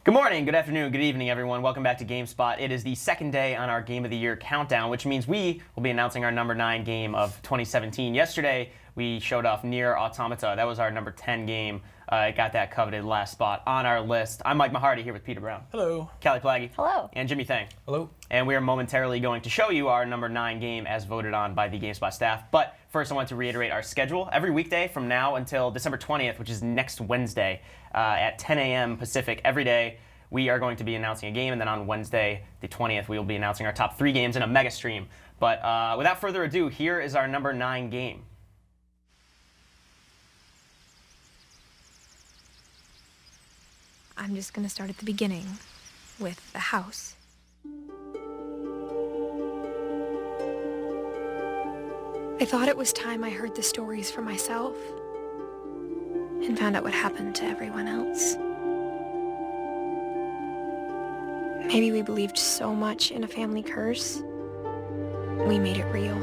Good morning, good afternoon, good evening, everyone. Welcome back to GameSpot. It is the second day on our Game of the Year countdown, which means we will be announcing our number 9 game of 2017. Yesterday, we showed off Nier Automata. That was our number 10 game. It got that coveted last spot on our list. I'm Mike Mahardy here with Peter Brown. Hello. Kallie Plagge. Hello. And Jimmy Thang. Hello. And we are momentarily going to show you our number 9 game as voted on by the GameSpot staff. But first, I want to reiterate our schedule. Every weekday from now until December 20th, which is next Wednesday, at 10 a.m. Pacific every day, we are going to be announcing a game, and then on Wednesday, the 20th, we will be announcing our top 3 games in a mega stream. But without further ado, here is our number 9 game. I'm just gonna start at the beginning, with the house. I thought it was time I heard the stories for myself, and found out what happened to everyone else. Maybe we believed so much in a family curse, we made it real.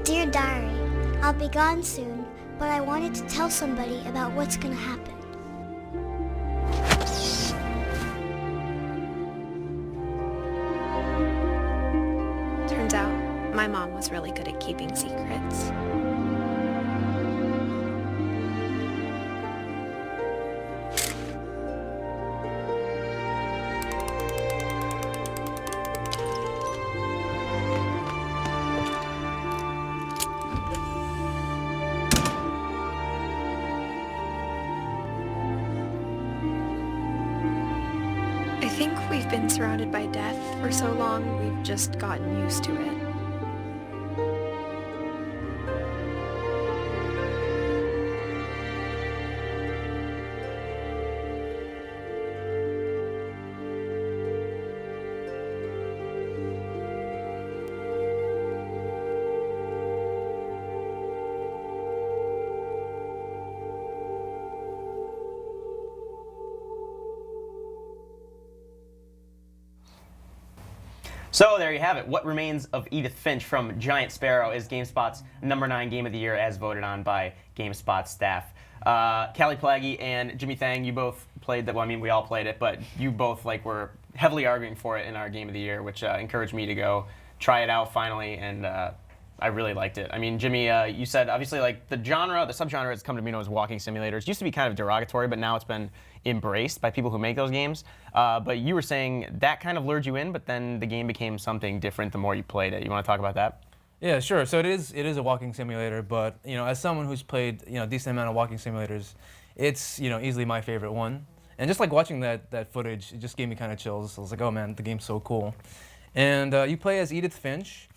Dear Diary, I'll be gone soon, but I wanted to tell somebody about what's gonna happen. Turns out, my mom was really good at keeping secrets. I think we've been surrounded by death for so long, we've just gotten used to it. So there you have it. What Remains of Edith Finch from Giant Sparrow is GameSpot's number 9 game of the year as voted on by GameSpot staff. Kallie Plagge and Jimmy Thang, you both played that. Well, I mean, we all played it, but you both were heavily arguing for it in our game of the year, which encouraged me to go try it out finally, and I really liked it. I mean, Jimmy, you said obviously the genre, the subgenre has come to be known as walking simulators. It used to be kind of derogatory, but now it's been embraced by people who make those games. But you were saying that kind of lured you in, but then the game became something different the more you played it. You want to talk about that? Yeah, sure. So it is a walking simulator, but as someone who's played a decent amount of walking simulators, it's easily my favorite one. And just like watching that footage, it just gave me kind of chills. I was like, oh man, the game's so cool. And you play as Edith Finch,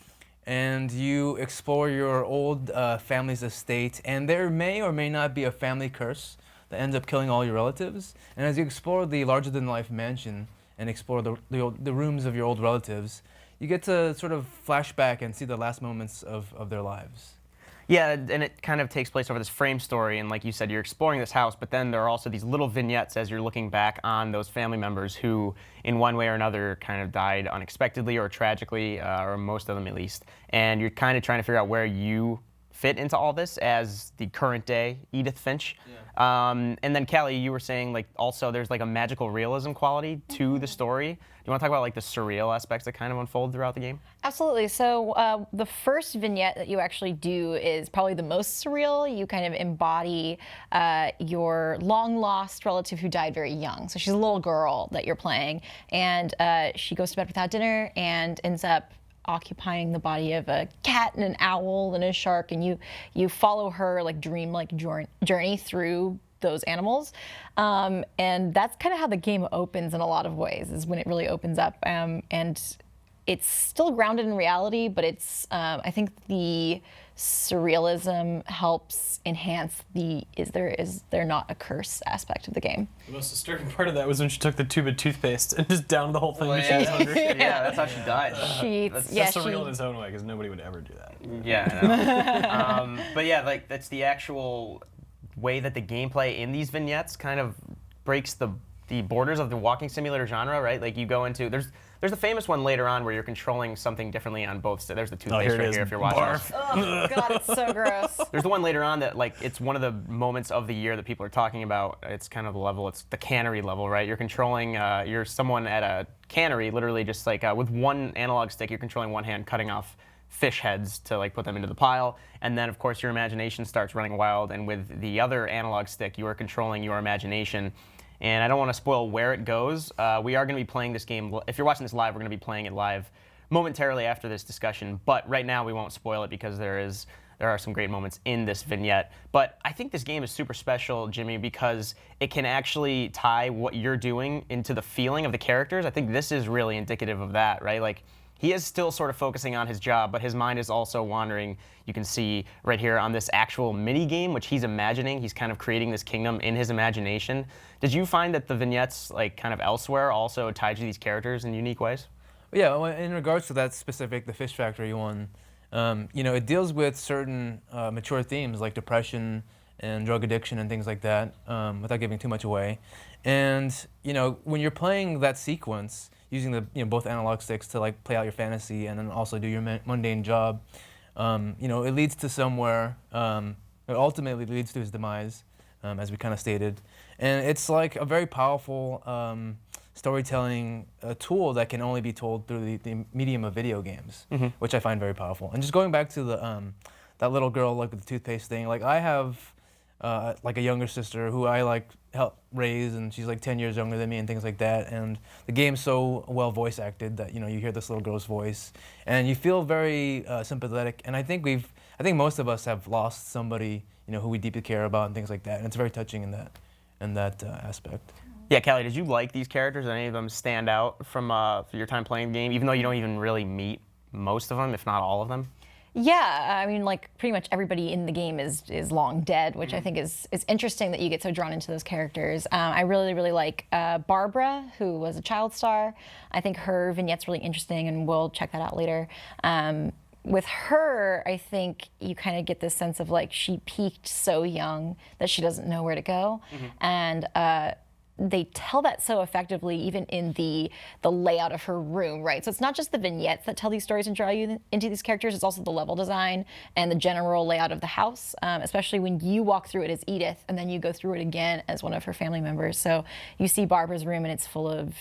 and you explore your old family's estate, and there may or may not be a family curse that ends up killing all your relatives. And as you explore the larger-than-life mansion and explore the rooms of your old relatives, you get to sort of flash back and see the last moments of their lives. Yeah, and it kind of takes place over this frame story, and like you said, you're exploring this house, but then there are also these little vignettes as you're looking back on those family members who, in one way or another, kind of died unexpectedly or tragically, or most of them at least. And you're kind of trying to figure out where you fit into all this as the current day Edith Finch. Yeah. And then Kallie, you were saying also there's a magical realism quality to the story. Do you want to talk about the surreal aspects that kind of unfold throughout the game? Absolutely. So the first vignette that you actually do is probably the most surreal. You kind of embody your long-lost relative who died very young. So she's a little girl that you're playing, and she goes to bed without dinner and ends up occupying the body of a cat and an owl and a shark, and you follow her dream-like journey through those animals, and that's kind of how the game opens in a lot of ways, is when it really opens up, and it's still grounded in reality, but it's I think the surrealism helps enhance the is there not a curse aspect of the game. The most disturbing part of that was when she took the tube of toothpaste and just downed the whole thing when she was hungry. Yeah, that's how she died. That's surreal in its own way, because nobody would ever do that. Yeah, I know. But yeah, that's the actual way that the gameplay in these vignettes kind of breaks the borders of the walking simulator genre, right? You go into, there's There's the famous one later on where you're controlling something differently on both. There's the toothpaste here it right is. here if you're watching. Barf. Oh God, it's so gross. There's the one later on that like it's one of the moments of the year that people are talking about. It's kind of the level. It's the cannery level, right? You're controlling. You're someone at a cannery, literally just like with one analog stick. You're controlling one hand, cutting off fish heads to like put them into the pile, and then of course your imagination starts running wild, and with the other analog stick you are controlling your imagination. And I don't want to spoil where it goes. We are going to be playing this game. If you're watching this live, we're going to be playing it live momentarily after this discussion, but right now we won't spoil it because there are some great moments in this vignette. But I think this game is super special, Jimmy, because it can actually tie what you're doing into the feeling of the characters. I think this is really indicative of that, right? Like, he is still sort of focusing on his job, but his mind is also wandering. You can see right here on this actual mini game, which he's imagining. He's kind of creating this kingdom in his imagination. Did you find that the vignettes, like kind of elsewhere, also tied to these characters in unique ways? Yeah, well, in regards to that specific, the Fish Factory one, it deals with certain mature themes like depression and drug addiction and things like that, without giving too much away. And when you're playing that sequence, using the both analog sticks to like play out your fantasy and then also do your mundane job, it leads to somewhere. It ultimately leads to his demise, as we kind of stated, and it's like a very powerful storytelling tool that can only be told through the medium of video games, which I find very powerful. And just going back to the that little girl like with the toothpaste thing, like I have like a younger sister who I like help raise, and she's like 10 years younger than me and things like that. And the game's so well voice acted that you hear this little girl's voice, and you feel very sympathetic. And I think most of us have lost somebody who we deeply care about and things like that. And it's very touching in that aspect. Yeah, Kallie, did you like these characters? Did any of them stand out from your time playing the game, even though you don't even really meet most of them, if not all of them? Yeah, I mean, like pretty much everybody in the game is long dead, which I think is interesting that you get so drawn into those characters. I really, really like Barbara, who was a child star. I think her vignette's really interesting, and we'll check that out later. With her, I think you kind of get this sense of like she peaked so young that she doesn't know where to go, and they tell that so effectively even in the layout of her room, right? So it's not just the vignettes that tell these stories and draw you into these characters, it's also the level design and the general layout of the house, especially when you walk through it as Edith and then you go through it again as one of her family members. So you see Barbara's room and it's full of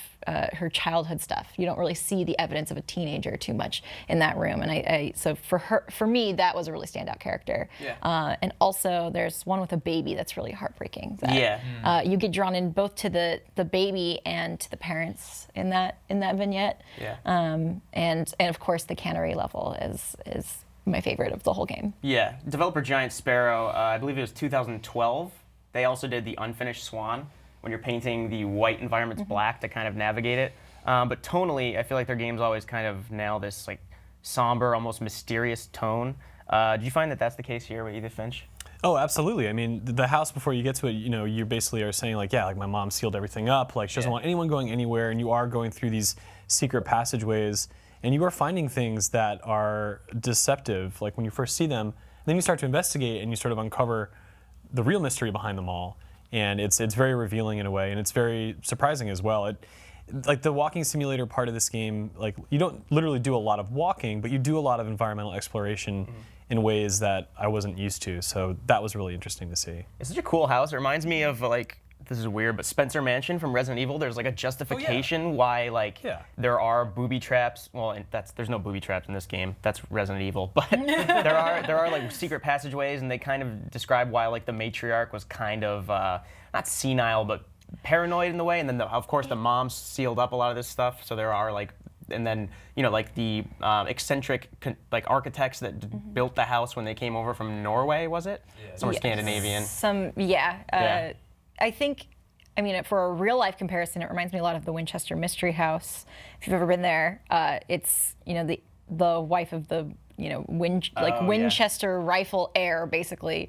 her childhood stuff. You don't really see the evidence of a teenager too much in that room. And so for me, that was a really standout character. Yeah. And also there's one with a baby that's really heartbreaking. That, Yeah. you get drawn in both to the baby and to the parents in that vignette. Yeah. And of course the cannery level is my favorite of the whole game. Yeah. Developer Giant Sparrow, I believe it was 2012. They also did the Unfinished Swan, when you're painting the white environments black to kind of navigate it. But tonally, I feel like their games always kind of nail this like somber, almost mysterious tone. Do you find that that's the case here with Edith Finch? Oh, absolutely. I mean, the house, before you get to it, you basically are saying like, yeah, like my mom sealed everything up. Like she doesn't want anyone going anywhere, and you are going through these secret passageways, and you are finding things that are deceptive. Like when you first see them, then you start to investigate, and you sort of uncover the real mystery behind them all. And it's very revealing in a way, and it's very surprising as well. Like the walking simulator part of this game, like you don't literally do a lot of walking, but you do a lot of environmental exploration in ways that I wasn't used to. So that was really interesting to see. It's such a cool house. It reminds me of like, this is weird, but Spencer Mansion from Resident Evil. There's like a justification why like there are booby traps. Well, and there's no booby traps in this game. That's Resident Evil. But there are like secret passageways, and they kind of describe why like the matriarch was kind of not senile, but paranoid in the way. And then of course the mom sealed up a lot of this stuff. So there are like, and then like the eccentric like architects that built the house when they came over from Norway, was it? Yeah. Somewhere Scandinavian. I think, I mean, for a real life comparison, it reminds me a lot of the Winchester Mystery House. If you've ever been there, it's the wife of the Winchester rifle heir, basically,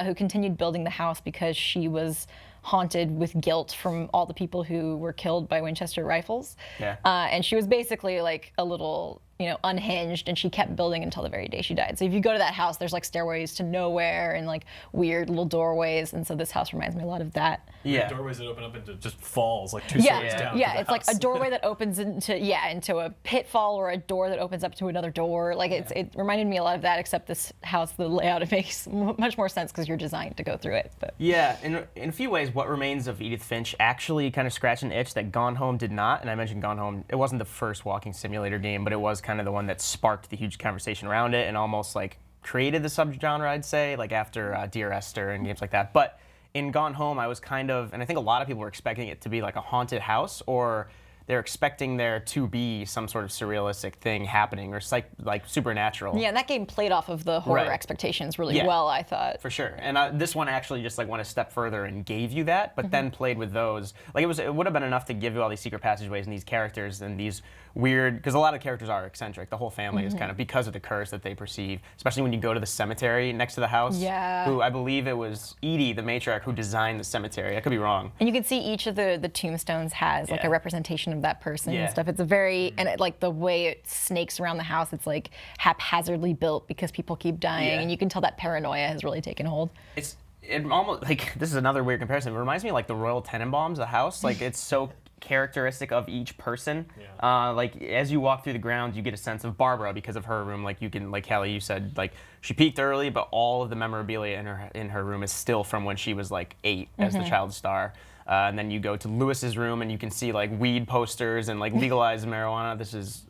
who continued building the house because she was haunted with guilt from all the people who were killed by Winchester rifles. Yeah. And she was basically like a little unhinged, and she kept building until the very day she died. So if you go to that house, there's like stairways to nowhere and like weird little doorways, and so this house reminds me a lot of that. Yeah. Doorways that open up into just falls like 2 stories down. Yeah, it's like a doorway that opens into a pitfall, or a door that opens up to another door. Like it reminded me a lot of that, except this house, the layout, it makes much more sense because you're designed to go through it. But. Yeah, in a few ways, What Remains of Edith Finch actually kind of scratched an itch that Gone Home did not. And I mentioned Gone Home, it wasn't the first walking simulator game, but it was kind of the one that sparked the huge conversation around it and almost like created the subgenre, I'd say, like after Dear Esther and games like that. But in Gone Home, I was kind of, and I think a lot of people were expecting it to be like a haunted house, or they're expecting there to be some sort of surrealistic thing happening, or like supernatural. Yeah, and that game played off of the horror expectations really well, I thought. For sure. And this one actually just like went a step further and gave you that, but then played with those. Like it would have been enough to give you all these secret passageways and these characters and these weird, because a lot of characters are eccentric. The whole family is kind of because of the curse that they perceive, especially when you go to the cemetery next to the house. Yeah. Who I believe it was Edie, the matriarch, who designed the cemetery. I could be wrong. And you can see each of the tombstones has like a representation of that person and stuff. It's a very, and like the way it snakes around the house, it's like haphazardly built because people keep dying, and you can tell that paranoia has really taken hold. It almost, like, this is another weird comparison. It reminds me of like the Royal Tenenbaums, the house. Like it's so characteristic of each person. Like as you walk through the grounds, you get a sense of Barbara because of her room. Like you can, like Kallie, you said, like she peaked early, but all of the memorabilia in her room is still from when she was like 8 as the child star. And then you go to Lewis's room and you can see like weed posters and like legalized marijuana. This is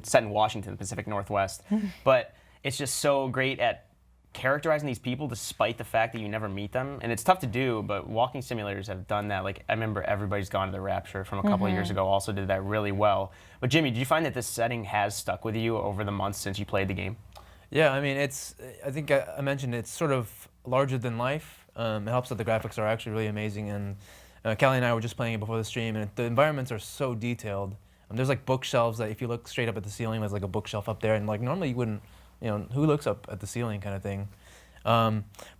set in Washington, Pacific Northwest. But it's just so great at characterizing these people despite the fact that you never meet them. And it's tough to do, but walking simulators have done that. Like I remember Everybody's Gone to the Rapture from a couple of years ago also did that really well. But Jimmy, did you find that this setting has stuck with you over the months since you played the game? Yeah, I mean, I think I mentioned it's sort of larger than life. It helps that the graphics are actually really amazing, and Kallie and I were just playing it before the stream, and the environments are so detailed. There's like bookshelves that if you look straight up at the ceiling, there's like a bookshelf up there, and like normally you wouldn't, who looks up at the ceiling kind of thing.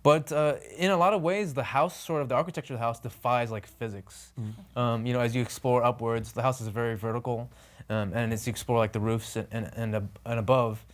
But in a lot of ways, the architecture of the house defies like physics. As you explore upwards, the house is very vertical, and as you explore like the roofs and above,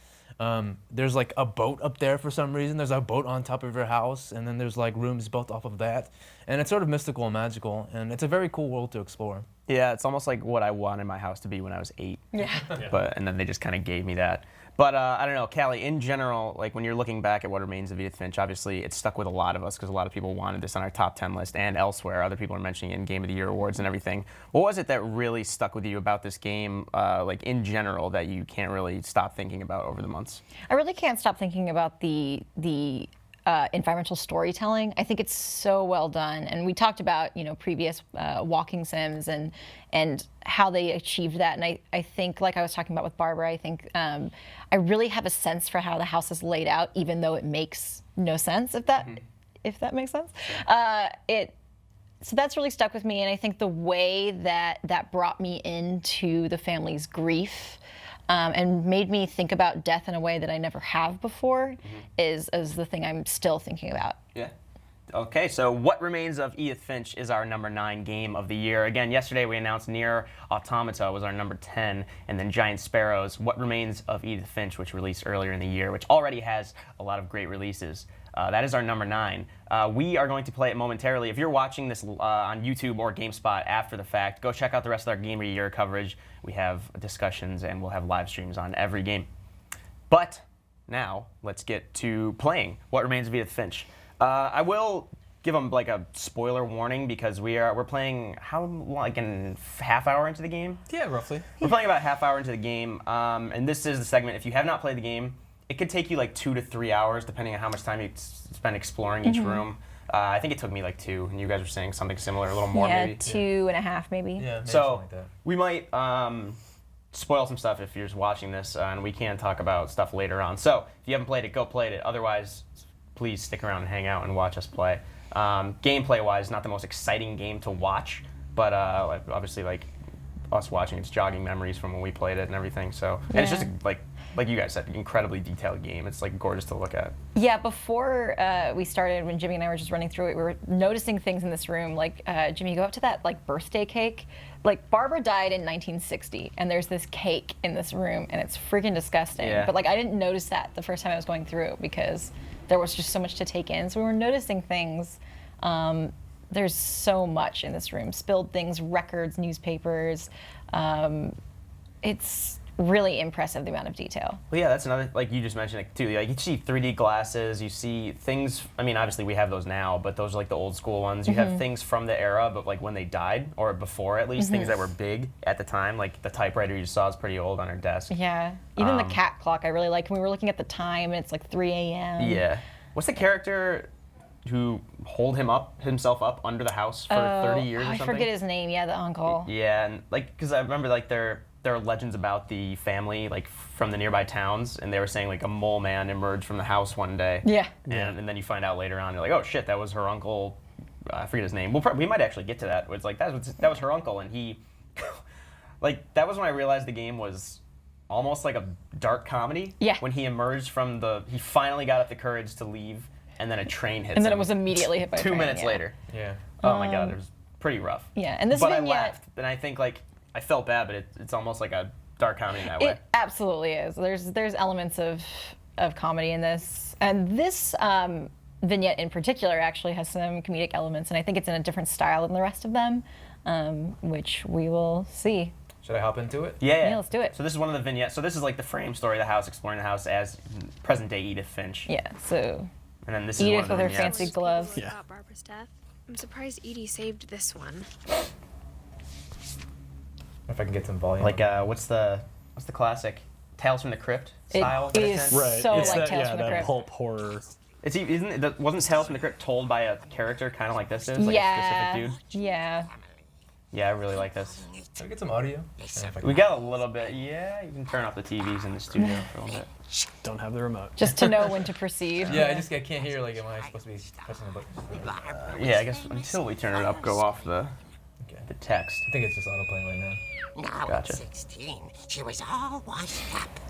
there's like a boat up there for some reason. There's a boat on top of your house, and then there's like rooms built off of that. And it's sort of mystical and magical, and it's a very cool world to explore. Yeah, it's almost like what I wanted my house to be when I was 8. Yeah. And then they just kind of gave me that. But I don't know, Kallie, in general, like when you're looking back at What Remains of Edith Finch, obviously it stuck with a lot of us because a lot of people wanted this on our top 10 list and elsewhere. Other people are mentioning it in Game of the Year awards and everything. What was it that really stuck with you about this game, like in general, that you can't really stop thinking about over the months? I really can't stop thinking about the environmental storytelling. I think it's so well done, and we talked about previous walking sims and how they achieved that. And I think, like I was talking about with Barbara, I think I really have a sense for how the house is laid out, even though it makes no sense. If that makes sense, So that's really stuck with me, and I think the way that brought me into the family's grief. And made me think about death in a way that I never have before is the thing I'm still thinking about. Yeah. Okay, so What Remains of Edith Finch is our number 9 game of the year. Again, yesterday we announced Nier Automata was our number 10, and then Giant Sparrow's What Remains of Edith Finch, which released earlier in the year, which already has a lot of great releases. That is our number 9. We are going to play it momentarily. If you're watching this on YouTube or GameSpot after the fact, go check out the rest of our Game of the Year coverage. We have discussions and we'll have live streams on every game. But now, let's get to playing What Remains of Edith Finch. I will give them like a spoiler warning because we're playing like a half hour into the game? Yeah, roughly. We're playing about a half hour into the game, and this is the segment. If you have not played the game, it could take you like 2 to 3 hours, depending on how much time you spend exploring each room. I think it took me like 2, and you guys were saying something similar, a little more maybe. Yeah, 2.5 maybe. Yeah, maybe So something like that. we might spoil some stuff if you're just watching this, and we can talk about stuff later on. So if you haven't played it, go play it. Otherwise, please stick around and hang out and watch us play. Gameplay-wise, not the most exciting game to watch, but obviously like us watching, it's jogging memories from when we played it and everything. So and it's just like like you guys said, incredibly detailed game. It's like gorgeous to look at. Yeah, before we started, when Jimmy and I were just running through it, we were noticing things in this room. Like, Jimmy, go up to that like birthday cake. Like, Barbara died in 1960, and there's this cake in this room, and it's freaking disgusting. Yeah. But like, I didn't notice that the first time I was going through because there was just so much to take in. So we were noticing things. There's so much in this room: spilled things, records, newspapers. It's really impressive, the amount of detail. Well, yeah, that's another, like you just mentioned it too. Like, you see 3D glasses, you see things. I mean, obviously we have those now, but those are like the old school ones. You have things from the era, but like when they died, or before at least, things that were big at the time. Like the typewriter you just saw is pretty old on her desk. Yeah, even the cat clock I really like. We were looking at the time, and it's like 3 a.m. Yeah. What's the character who holed himself up under the house for 30 years or I something? forget his name. Yeah, the uncle. Yeah, and like, because I remember like there are legends about the family like from the nearby towns, and they were saying like a mole man emerged from the house one day. Yeah. And then you find out later on, you're like, oh shit, that was her uncle. I forget his name. We might actually get to that. It's like that was her uncle, and he, like that was when I realized the game was almost like a dark comedy. Yeah. When he emerged from he finally got up the courage to leave, and then a train hits him. And then it was immediately hit by a 2 train, minutes yeah. later. Yeah. Oh my god, it was pretty rough. Yeah, and this But I vignette, laughed, and I think like I felt bad, but it's almost like a dark comedy in that way. it absolutely is. There's elements of comedy in this, and this vignette in particular actually has some comedic elements, and I think it's in a different style than the rest of them, which we will see. Should I hop into it? Yeah, Yeah, let's do it. So this is one of the vignettes. So this is like the frame story of the house, exploring the house as present day Edith Finch. Yeah, so And then this is one Edith of the with her vignettes. fancy gloves. Yeah. About Barbara's death. I'm surprised Edie saved this one. If I can get some volume. Like what's the classic Tales from the Crypt style? It is Right. so it's like that, Tales from the that Crypt. pulp horror. Wasn't Tales from the Crypt told by a character kind of like this is, like a Yeah, specific dude? yeah. Yeah, I really like this. Can I get some audio? If I We can- got a little bit. Yeah, you can turn off the TVs in the studio for a little bit. Don't have the remote. Just to know when to proceed. Yeah, I can't hear. Like, am I supposed to be pressing the button? Yeah, I guess until we turn it up, go off the Okay. text. I think it's just auto playing right now. Now Gotcha. at 16, she was all washed up.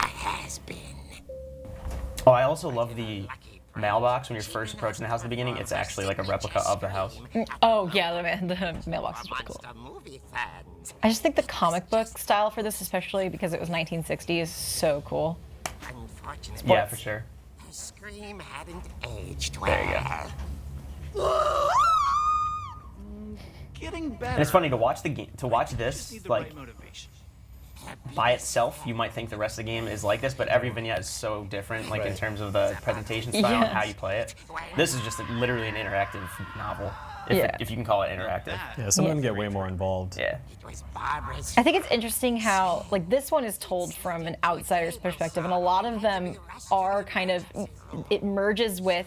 A has-been. Oh, I also love the mailbox when you're first approaching the house at the beginning. It's actually like a replica of the house. Oh yeah, the mailbox is really cool. Amongst the movie fans. I just think the comic book style for this, especially because it was 1960, is so cool. Unfortunately, Yeah, for sure. the scream hadn't aged There you go. well. Getting better. And it's funny to watch the game, to watch this Need the like right motivation. by itself. You might think the rest of the game is like this, but every vignette is so different, like in Right. terms of the presentation style and how Yes. you play it. This is just literally an interactive novel, Yeah. if you can call it interactive. Yeah, some of them get way more involved. Yeah. It was Barbara's I think it's interesting how, like, this one is told from an outsider's perspective, and a lot of them are kind of, it merges with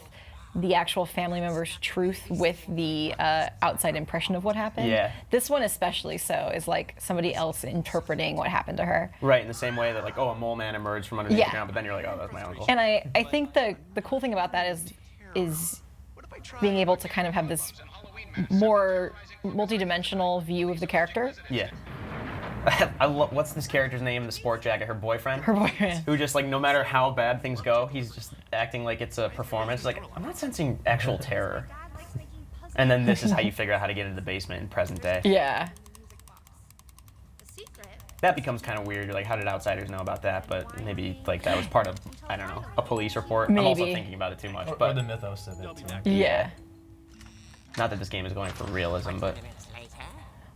the actual family member's truth with the outside impression of what happened. Yeah. This one especially so is like somebody else interpreting what happened to her. Right, in the same way that like, oh, a mole man emerged from underneath the Yeah. ground, but then you're like, oh, that's my uncle. And I think the cool thing about that is being able to kind of have this more multi-dimensional view of the character. Yeah. I love, what's this character's name in the sport jacket? Her boyfriend? Her boyfriend. Who just like, no matter how bad things go, he's just acting like it's a performance. Like, I'm not sensing actual terror. And then this is how you figure out how to get into the basement in present day. Yeah. That becomes kind of weird. You're like, how did outsiders know about that? But maybe like that was part of, I don't know, a police report. I'm also Maybe. thinking about it too much. Or But the mythos of it, too. Yeah. not that this game is going for realism, but minutes later,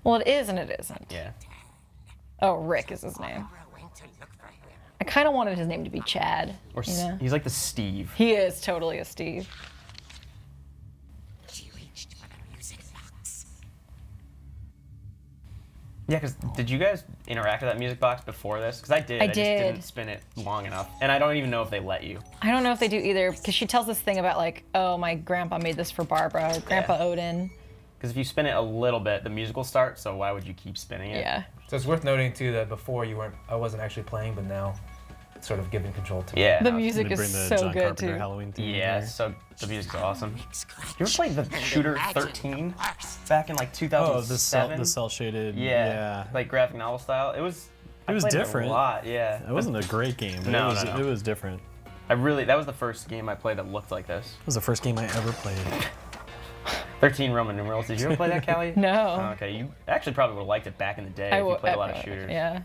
Well, it is and it isn't. yeah. Oh, Rick is his name. Barbara went to look for him. I kind of wanted his name to be Chad. Or you know? he's like the Steve. He is totally a Steve. She reached for the music box. Yeah, because did you guys interact with that music box before this? Because I did. I just did. didn't spin it long enough. And I don't even know if they let you. I don't know if they do either, because she tells this thing about like, oh, my grandpa made this for Barbara, or Grandpa Odin. Because if you spin it a little bit, the music will start, so why would you keep spinning it? Yeah. So it's worth noting too that before I wasn't actually playing, but now it's sort of giving control to me. Yeah. The no, music They is bring the so John good Carpenter too. Halloween theme. Yeah, in there. so the music's awesome. Scratch. You ever played the Shooter 13 back in like 2007? Oh, the cell shaded. Yeah, like graphic novel style. It was It was played different. a lot, yeah. It wasn't a great game, but No, it was, no. it was different. That was the first game I played that looked like this. It was the first game I ever played. 13 Roman numerals. Did you ever play that, Kallie? No. Oh, okay, you actually probably would have liked it back in the day if you played a lot of shooters. Yeah.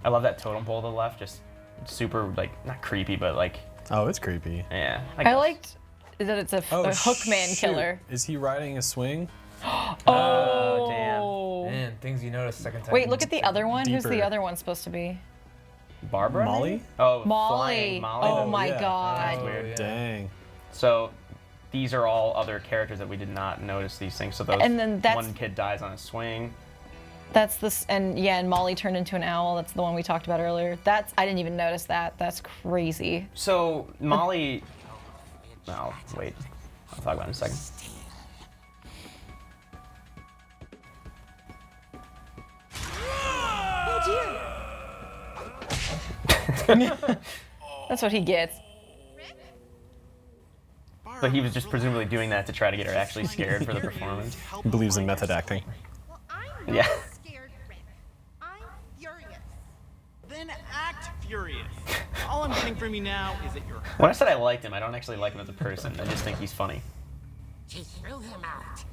I love that totem pole to the left, just super, like, not creepy, but like, Oh, it's creepy. yeah. I guess. liked that it's a hookman shoot. killer. Is he riding a swing? Oh, damn. Man, things you notice second time. Wait, look at the other one. Who's the Deeper. other one supposed to be? Barbara? Molly? maybe? Oh, Molly. Flying Molly. Oh the- my yeah. god. That's weird. yeah. Dang. So these are all other characters that we did not notice these things. So those And then that's- one kid dies on a swing. That's this, and yeah, and Molly turned into an owl. That's the one we talked about earlier. I didn't even notice that. That's crazy. So Molly. No, wait. I'll talk about it in a second. That's what he gets. But he was just presumably doing that to try to get her actually scared for the performance. He believes in method acting. Well, I'm Yeah. not scared, Rick. I'm furious. Then act furious. All I'm getting from you now is that you're When I said I liked him, I don't actually like him as a person. I just think he's funny. She threw him out,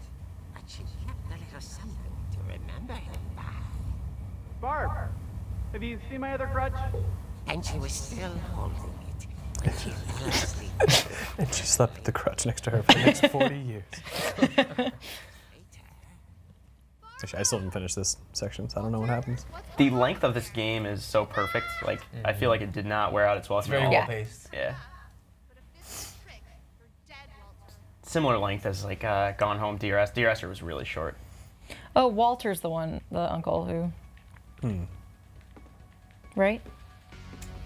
but she kept a little something to remember him by. Barb. Have you seen my other crutch? And she was still holding it when she fell asleep. And she slept with the crutch next to her for the next 40 years. Actually, I still haven't finished this section, so I don't know what happens. The length of this game is so perfect. Like, I feel like it did not wear out its welcome. Very at all. well Yeah. paced. Yeah. But if this is a trick, you're dead, Walter. Similar length as like Gone Home, DRS. DRS was really short. Oh, Walter's the one, the uncle who. Right?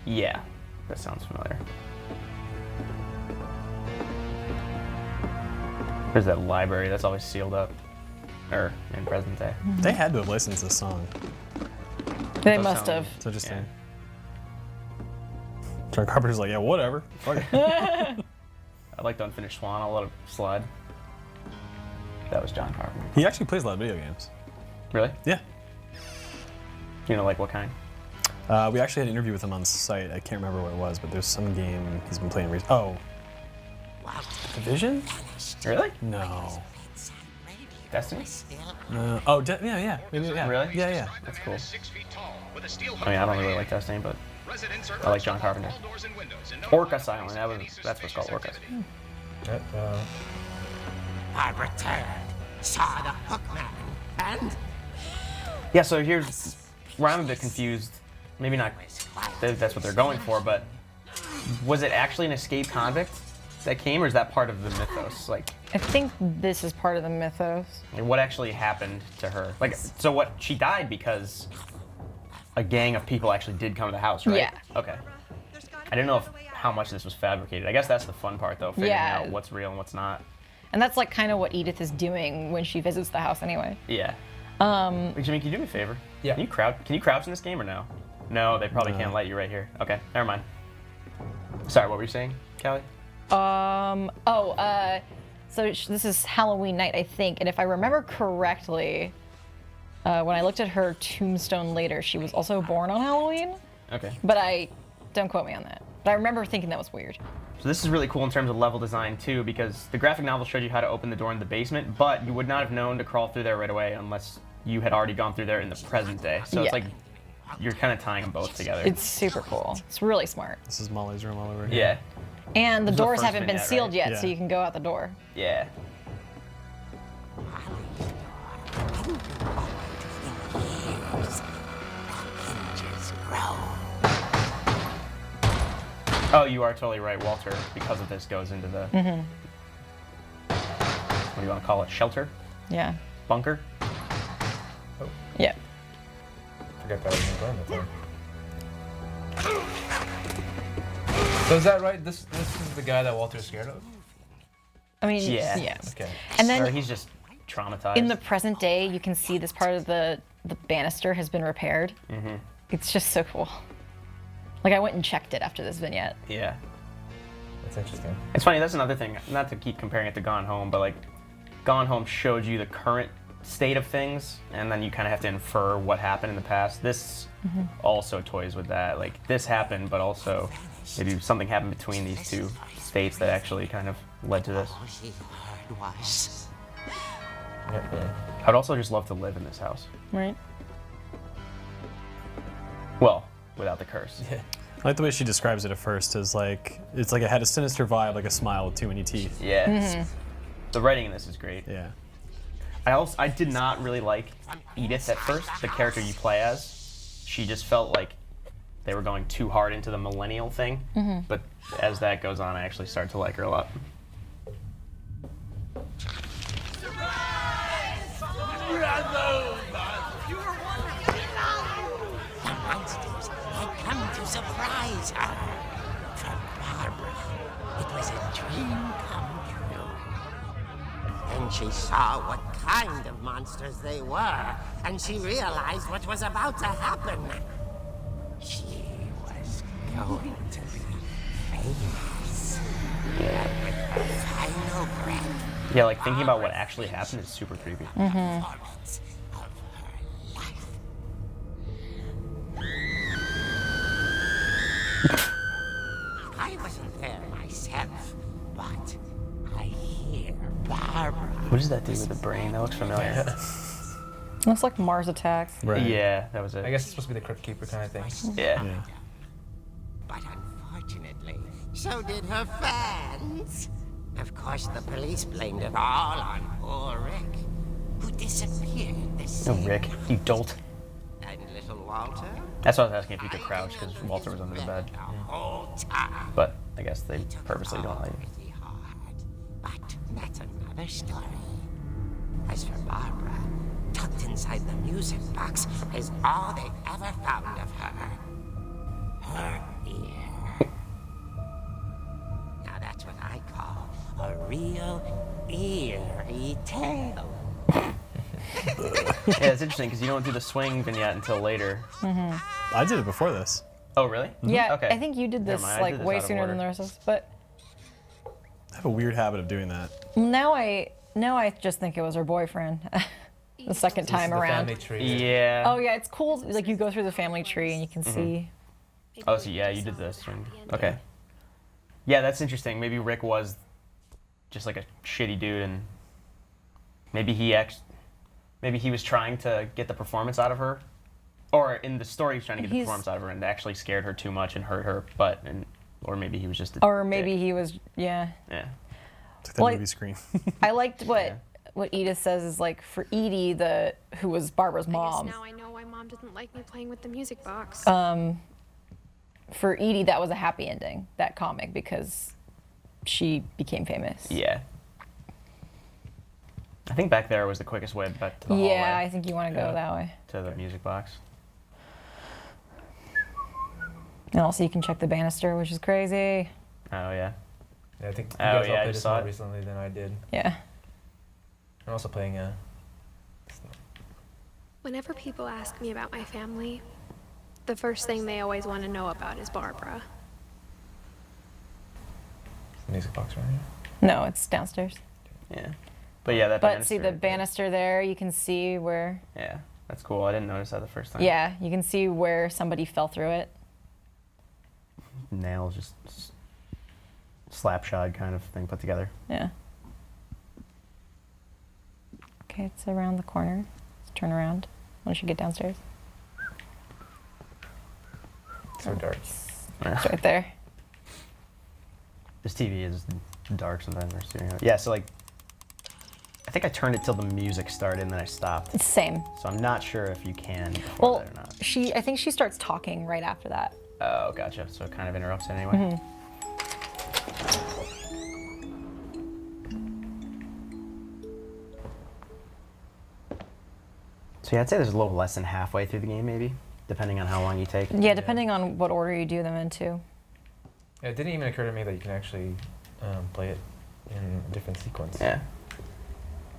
Yeah, that sounds familiar. There's that library that's always sealed up, or in present day. They had to have licensed this song. They Does must sound- have. It's interesting. Yeah. John Carpenter's like, yeah, whatever. Fuck it. I like the Unfinished Swan. I'll let it slide. That was John Carpenter. He actually plays a lot of video games. Really? Yeah. You know, like what kind? We actually had an interview with him on site. I can't remember what it was, but there's some game he's been playing recently. Oh. Division? Really? No. Destiny? Oh, yeah. Maybe, yeah. Really? Yeah. That's cool. I mean, I don't really like Destiny, but I like John Carpenter. Orcas Island. That's what's called Orcas. I returned, saw the hookman, and Yeah. So here's where I'm a bit confused. Maybe not. That's what they're going for, but was it actually an escaped convict that came, or is that part of the mythos? Like, I think this is part of the mythos. what actually happened to her? Like, so what? She died because a gang of people actually did come to the house, right? Yeah. Okay. I didn't know how much this was fabricated. I guess that's the fun part, though, figuring Yeah. out what's real and what's not. And that's like kind of what Edith is doing when she visits the house anyway. Yeah. Wait, Jimmy, can you do me a favor? Yeah. Can you crouch in this game or no? No, they probably can't let you right here. Okay, never mind. Sorry, what were you saying, Kallie? So this is Halloween night, I think, and if I remember correctly, when I looked at her tombstone later, she was also born on Halloween, Okay. but don't quote me on that. But I remember thinking that was weird. So this is really cool in terms of level design too, because the graphic novel showed you how to open the door in the basement, but you would not have known to crawl through there right away unless you had already gone through there in the present day. So Yeah. it's like you're kind of tying them both together. It's super cool. It's really smart. This is Molly's room all over here. Yeah. And the This is the doors first haven't been vignette, sealed right? yet, Yeah. so you can go out the door. Yeah. hinges grow. Oh, you are totally right, Walter. Because of this, goes into the what do you want to call it? Shelter? Yeah. Bunker? Yeah. Forget that was in the thing. So is that right? This is the guy that Walter's scared of? I mean, Yeah. yeah. Okay. And Or then he's just traumatized. in the present day, you can see this part of the banister has been repaired. Mm-hmm. It's just so cool. Like I went and checked it after this vignette. Yeah. That's interesting. It's funny, that's another thing. Not to keep comparing it to Gone Home, but like Gone Home showed you the current state of things, and then you kind of have to infer what happened in the past. This also toys with that. Like, this happened, but also maybe something happened between these two states that actually kind of led to this. All she heard was. I'd also just love to live in this house. Right. Well, without the curse. I like the way she describes it at first as like, it's like it had a sinister vibe, like a smile with too many teeth. Yeah. The writing in this is great. Yeah. I did not really like Edith at first, the character you play as. She just felt like they were going too hard into the millennial thing. But as that goes on, I actually start to like her a lot. The monsters had come to surprise her. For Barbara, it was a dream come true. Then she saw what kind of monsters they were, and she realized what was about to happen. She was going to be famous. With her final breath. Yeah, like thinking about what actually happened is super creepy. Performance of her life. I wasn't there myself, but I hear Barbara. What does that do with the brain? That looks familiar. Looks like Mars Attacks. Right. Yeah, that was it. I guess it's supposed to be the Crypt Keeper kind of thing. Yeah. Yeah. But unfortunately, so did her fans. Of course, the police blamed it all on poor Rick, who disappeared the Oh, same Rick, you dolt. And little Walter? That's why I was asking if you could crouch, because Walter was under the bed. The whole time. But I guess they purposely don't let you. Pretty hard. But that's another story. As for Barbara, tucked inside the music box is all they ever found of her. Her ear. Now that's what I call a real eerie tale. Yeah, it's interesting because you don't do the swing vignette until later. I did it before this. Oh, really? Yeah, Okay. I think you did this Never mind, I like did this way out of sooner order. than the rest of us. But I have a weird habit of doing that. now I just think it was her boyfriend. The second This is time the around. family tree. Yeah. Oh yeah, it's cool. Like you go through the family tree and you can see. Oh, so yeah, you did this. Okay. Yeah, that's interesting. Maybe Rick was just like a shitty dude, and maybe he was trying to get the performance out of her, or in the story he's trying to get the He's- performance out of her, and actually scared her too much and hurt her. Or maybe he was just. Or maybe dick. he was, yeah. Yeah. It's like that Well, movie Scream. I liked what Edith says is like for Edie, who was Barbara's I mom. guess now I know why Mom didn't like me playing with the music box. For Edie, that was a happy ending, that comic, because she became famous. Yeah. I think back there was the quickest way back to the hallway. Yeah, I think you want to go that way. To the music box. And also, you can check the banister, which is crazy. Oh yeah. Yeah, I think you Oh, guys yeah, all I played this saw more it. recently than I did. Yeah. I'm also playing Whenever people ask me about my family, the first thing they always want to know about is Barbara. the music box right here. No, it's downstairs. Yeah. But yeah, that. But see banister- the banister there, you can see where. Yeah, that's cool. I didn't notice that the first time. Yeah, you can see where somebody fell through it. Nails just slapshod kind of thing put together. Yeah. Okay, it's around the corner. Let's turn around once you get downstairs. So dark. It's right there. This TV is dark sometimes. Yeah, so like, I think I turned it till the music started and then I stopped. It's the same. So I'm not sure if you can before Well, that or not. I think she starts talking right after that. Oh, gotcha. So it kind of interrupts it anyway. So yeah, I'd say there's a little less than halfway through the game, maybe, depending on how long you take. Yeah, depending on what order you do them into. Yeah, it didn't even occur to me that you can actually play it in a different sequence. Yeah.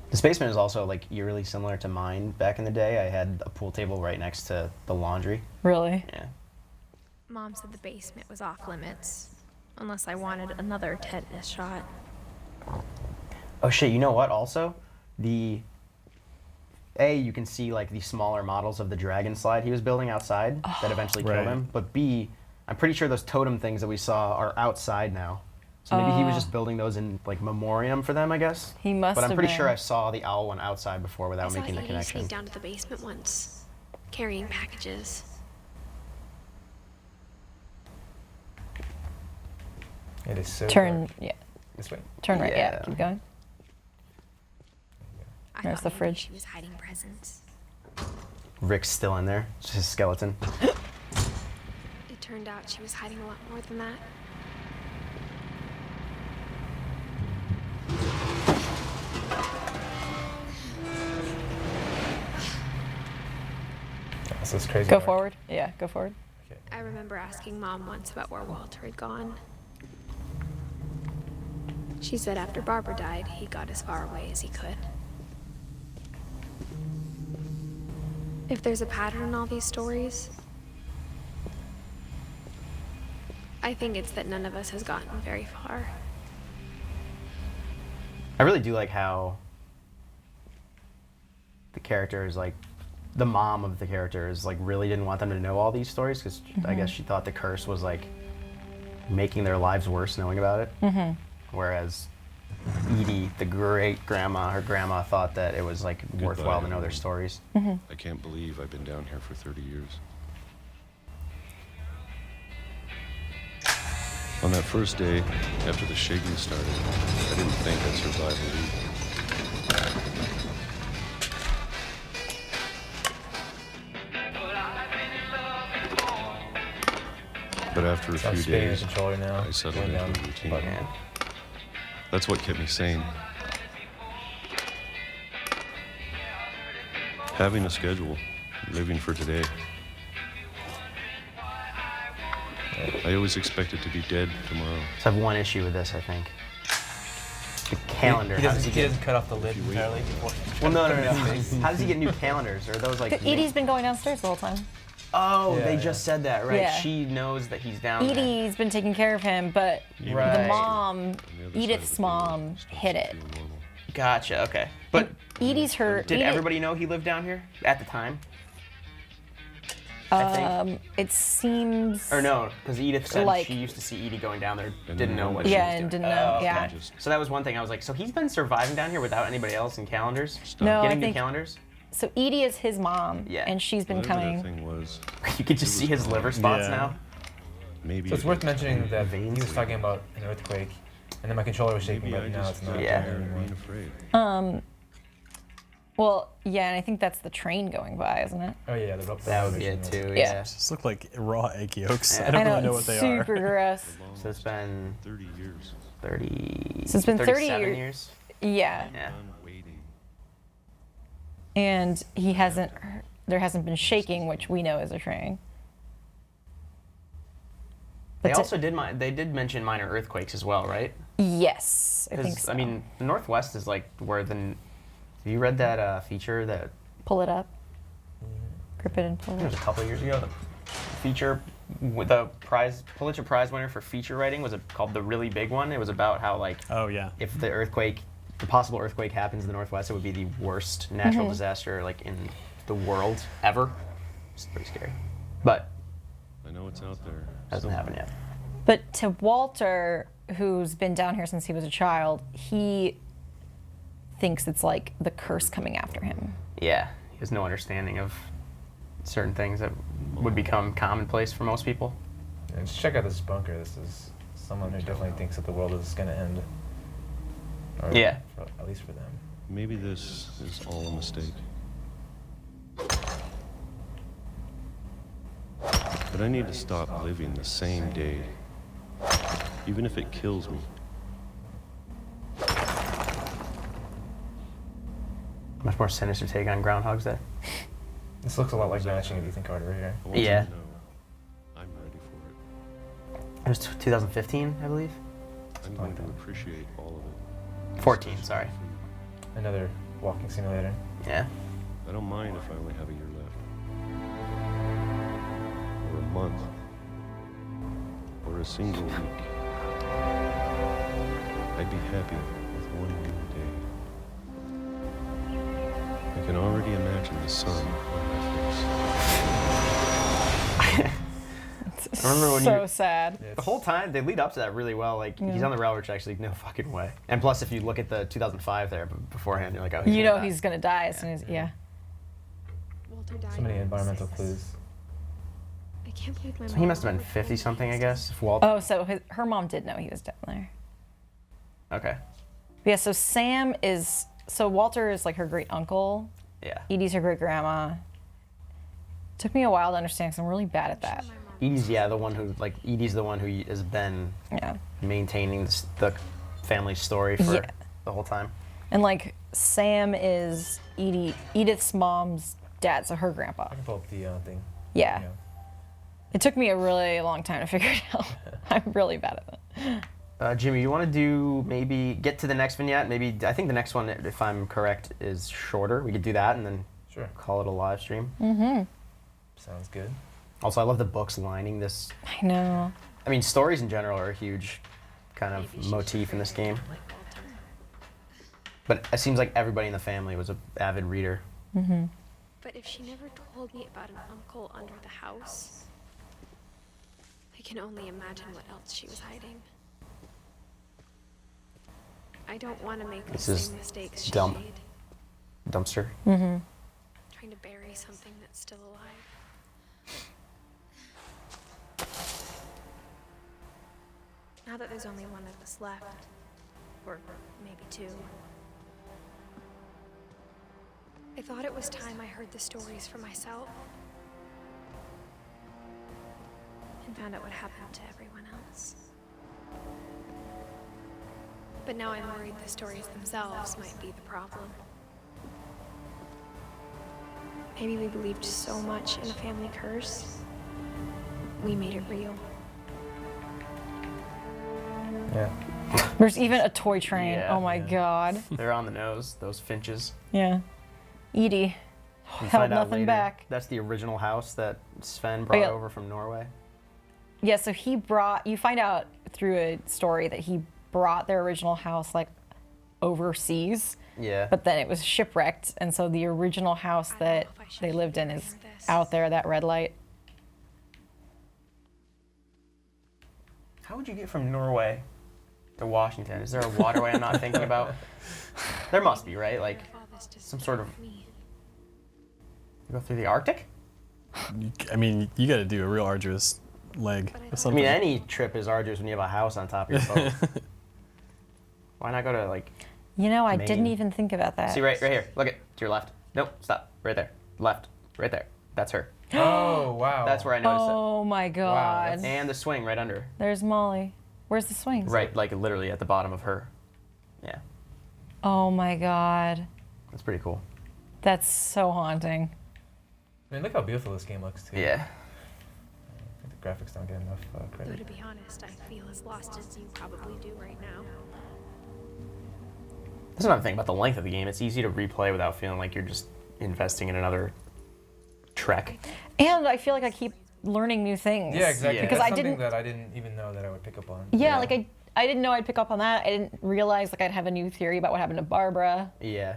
This basement is also like eerily similar to mine back in the day. I had a pool table right next to the laundry. Really? Yeah. Mom said the basement was off limits, unless I wanted another tetanus shot. Oh shit, you know what also? The you can see like the smaller models of the dragon slide he was building outside that eventually killed Right. him. But B, I'm pretty sure those totem things that we saw are outside now. So maybe he was just building those in like memoriam for them, I guess. He must But I'm have pretty been. sure I saw the owl one outside before without I saw making the Edie connection. sneak down to the basement once, carrying packages. It is so Turn, dark. yeah. This way. Turn right. Yeah. Yeah. Keep going. I There's thought the maybe fridge. She was hiding presents. Rick's still in there. It's just his skeleton. It turned out she was hiding a lot more than that. This is crazy. Go dark. forward. Yeah. Go forward. I remember asking Mom once about where Walter had gone. She said after Barbara died, he got as far away as he could. If there's a pattern in all these stories, I think it's that none of us has gotten very far. I really do like how the characters, like the mom of the characters, like really didn't want them to know all these stories because I guess she thought the curse was like making their lives worse knowing about it. Whereas Edie, the great grandma, her grandma thought that it was like worthwhile to know their stories. I can't believe I've been down here for 30 years. On that first day, after the shaking started, I didn't think I'd survive a week. But after a I'm few spinning the days, controller now. I settled going into down a routine. button. That's what kept me sane. Having a schedule, living for today. I always expected to be dead tomorrow. So I have one issue with this, I think. The calendar. He how doesn't, does he he get? doesn't cut off the lid entirely before. Well, no. How does he get new calendars? Are those like? Edie's been going downstairs the whole time. Oh, Yeah, they yeah. just said that, right? Yeah. She knows that he's down there. Edie's been taking care of him, but Right. the mom, On the other side of Edith's the building, mom, starts hid to it. feel normal. Gotcha. Okay. But Edie's her. did Edith- everybody know he lived down here at the time? I think. It seems. Or no, because Edith said Like- she used to see Edie going down there, And didn't know then what when she Yeah, was and doing. didn't know. Oh, Yeah. okay. So that was one thing. I was like, so he's been surviving down here without anybody else in calendars? No, I Getting new think calendars? so. Edie is his mom, Yeah. and she's been Whatever that coming. thing was, You could just see his liver spots Yeah. now. maybe So it's it worth was mentioning that he veins. was talking about an earthquake, and then my controller was shaking, Maybe I but now just it's not. felt Yeah. tired of anymore. being afraid. Well, yeah, and I think that's the train going by, isn't it? Oh yeah, the That would be it vibration too, Yeah. yeah. Just look like raw egg yolks. Yeah. I don't I know, really know it's what they are. super gross. So it's been 30 years. 30. So it's been 30 37 years. Yeah, Yeah. I'm waiting. and there hasn't been shaking, which we know is a train. They But also did mention minor earthquakes as well, right? Yes, I think Because so. I mean, the Northwest is like where the. Have you read that feature that Pull it up. Grip it and pull it it was a up. couple of years ago? The feature with the Pulitzer Prize winner for feature writing was called The Really Big One. It was about how like Oh yeah. if the possible earthquake happens in the Northwest, it would be the worst natural disaster like in the world ever. It's pretty scary, but I know it's out there. hasn't happened yet. But to Walter, who's been down here since he was a child, he thinks it's like the curse coming after him. Yeah, he has no understanding of certain things that would become commonplace for most people. And just check out this bunker. This is someone who definitely thinks that the world is going to end. Or Yeah. at least for them. Maybe this is all a mistake. But I need to stop living the same day, even if it kills me. Much more sinister take on Groundhog's Day. This looks a lot like Vanishing of Ethan Carter here. I want you Yeah. to know I'm ready for it. It was 2015, I believe. I'm going to appreciate all of it. 14, sorry. Another walking simulator. Yeah. I don't mind if I only have a year left. Or a month. Or a single week. I'd be happy with one new day. I can already imagine watching the sun on my face. I remember when So sad. the whole time they lead up to that really well. Like he's on the railroad tracks, like no fucking way. And plus, if you look at the 2005 there beforehand, you're like, oh, You know die. he's gonna die as soon as Walter died So many when I was environmental 6. clues. I can't believe my So mom he must have been would 50 hold me something, I like guess. this. If Walt. Oh, so her mom did know he was down there. Okay. Yeah, so Walter is like her great uncle. Yeah. Edie's her great grandma. Took me a while to understand because I'm really bad at that. Edie's the one who Edie's the one who has been maintaining the family story for the whole time. And like Sam is Edith's mom's dad, so her grandpa. I can pull up the thing. Yeah. It took me a really long time to figure it out. I'm really bad at it. Jimmy, you want to do maybe get to the next vignette? Maybe I think the next one, if I'm correct, is shorter. We could do that and then call it a live stream. Mm-hmm. Sounds good. Also, I love the books lining this. I know. I mean, stories in general are a huge kind of motif in this game. But it seems like everybody in the family was an avid reader. Mm-hmm. But if she never told me about an uncle under the house, I can only imagine what else she was hiding. I don't want to make the This is same mistakes she dump. made. Dumpster. Mm-hmm. Trying to bury something that's still alive. Now that there's only one of us left, or maybe two, I thought it was time I heard the stories for myself and found out what happened to everyone else. But now I'm worried the stories themselves might be the problem. Maybe we believed so much in a family curse, we made it real. Yeah. There's even a toy train. Yeah. Oh my god. They're on the nose, those Finches. Yeah. Edie You held find out nothing later, back. That's the original house that Sven brought yeah. over from Norway. Yeah, so you find out through a story that he brought their original house like overseas. Yeah. But then it was shipwrecked, and so the original house that they lived in is out there, that red light. How would you get from Norway to Washington? Is there a waterway I'm not thinking about? There must be, right? Like some sort of. You go through the Arctic? I mean, you got to do a real arduous leg or I something. mean, any trip is arduous when you have a house on top of your boat. Why not go to like? You know, I Maine? didn't even think about that. See right here. Look at to your left. Nope, stop. Right there. Left. Right there. That's her. Oh, wow. That's where I noticed Oh my god. it. And the swing right under. There's Molly. Where's the swings? Right, like literally at the bottom of her. Yeah, Oh my god. that's pretty cool. That's so haunting. I mean, look how beautiful this game looks, too. Yeah. I think the graphics don't get enough Though credit. to be honest, I feel as lost as you probably do right now. That's another thing about the length of the game. It's easy to replay without feeling like you're just investing in another trek. And I feel like I keep learning new things. Yeah, exactly. Yeah. Because That's I something didn't. that I didn't even know that I would pick up on. Yeah, like I didn't know I'd pick up on that. I didn't realize like I'd have a new theory about what happened to Barbara. Yeah.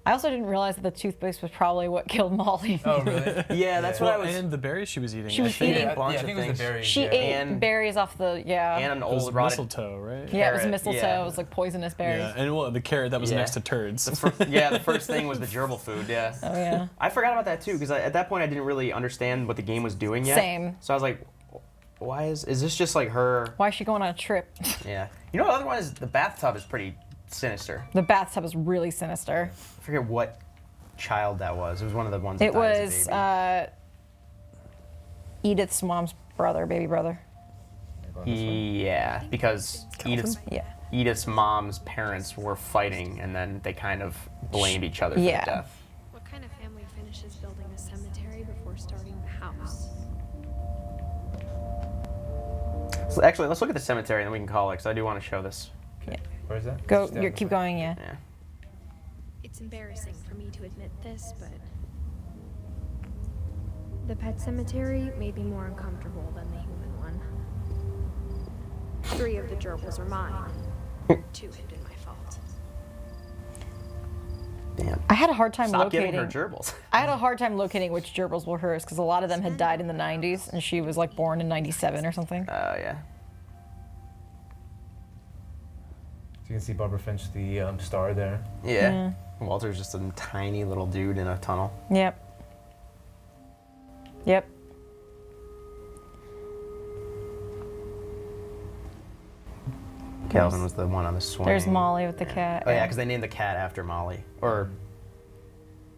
I also didn't realize that the toothpaste was probably what killed Molly. Oh, really? Yeah, that's what I was. And the berries she was eating. She was I think. eating- a bunch I of think it was things. the berries. She yeah. ate And- berries off the And an It was old rotted. mistletoe, right? Yeah, it was carrot, mistletoe. yeah. It was like poisonous berries. Yeah, and well, the carrot that was Yeah. next to turds. The first thing was the gerbil food. Yeah. Oh yeah. I forgot about that too because at that point I didn't really understand what the game was doing yet. Same. So I was like, why is this just like her? Why is she going on a trip? Yeah. You know what other one is? The bathtub is pretty sinister. The bathtub is really sinister. I forget what child that was. It was one of the ones that It died was as a Edith's mom's brother, baby brother. baby. Yeah, because Yeah. Edith's mom's parents were fighting and then they kind of blamed each other for Yeah. the death. What kind of family finishes building a cemetery before starting the house? So actually, let's look at the cemetery and then we can call it because I do want to show this. Where is that? Go. It's down You this keep way. going. Yeah. Yeah. It's embarrassing for me to admit this, but the pet cemetery may be more uncomfortable than the human one. 3 of the gerbils are mine. 2 have been my fault. Damn. I had a hard time Stop locating. giving her gerbils. I had a hard time locating which gerbils were hers because a lot of them had died in the 90s, and she was like born in 97 or something. Oh, yeah. So you can see Barbara Finch, the star there. Yeah. Walter's just a tiny little dude in a tunnel. Yep. Yep. Calvin was the one on the swing. There's Molly with the cat. Oh, yeah, because they named the cat after Molly. Or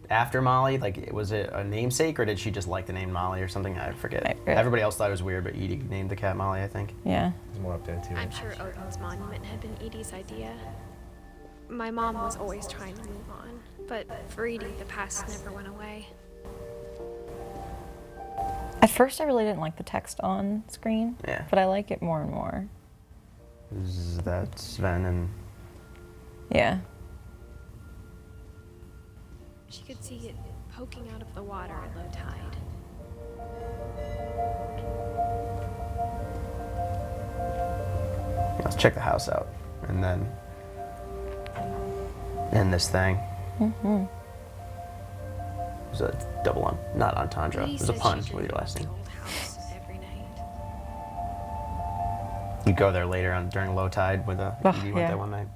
after Molly? Like, was it a namesake, or did she just like the name Molly or something? I forget. Everybody else thought it was weird, but Edie named the cat Molly, I think. Yeah. There's more up there, too. I'm sure Odin's monument had been Edie's idea. My mom was always trying to move on, but for Edie, the past never went away. At first, I really didn't like the text on screen. Yeah. But I like it more and more. That's Sven and... Yeah. She could see it poking out of the water at low tide. Let's check the house out, and then end this thing. Mm-hmm. It was a double not entendre. It was a pun with your last name. You go there later on during low tide with Edie went there one night.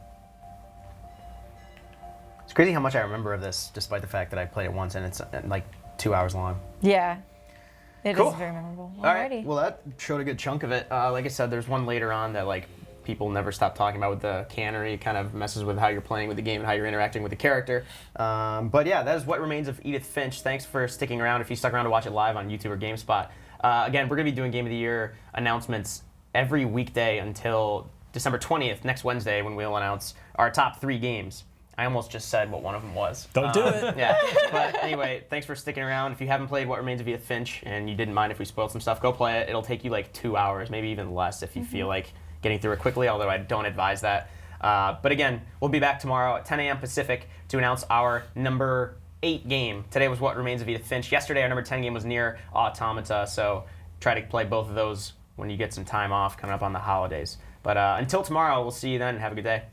It's crazy how much I remember of this, despite the fact that I played it once and it's like 2 hours long. Yeah. It Cool. is very memorable. All right. Well, that showed a good chunk of it. Like I said, there's one later on that like people never stop talking about with the cannery. Kind of messes with how you're playing with the game and how you're interacting with the character. But yeah, that is What Remains of Edith Finch. Thanks for sticking around. If you stuck around to watch it live on YouTube or GameSpot. Again, we're going to be doing Game of the Year announcements every weekday until December 20th, next Wednesday, when we'll announce our top 3 games. I almost just said what one of them was. Don't do it. Yeah. But anyway, thanks for sticking around. If you haven't played What Remains of Edith Finch and you didn't mind if we spoiled some stuff, go play it. It'll take you like 2 hours, maybe even less if you feel like getting through it quickly, although I don't advise that. But again, we'll be back tomorrow at 10 a.m. Pacific to announce our number 8 game. Today was What Remains of Edith Finch. Yesterday, our number 10 game was Nier Automata, so try to play both of those when you get some time off coming up on the holidays. But until tomorrow, we'll see you then. Have a good day.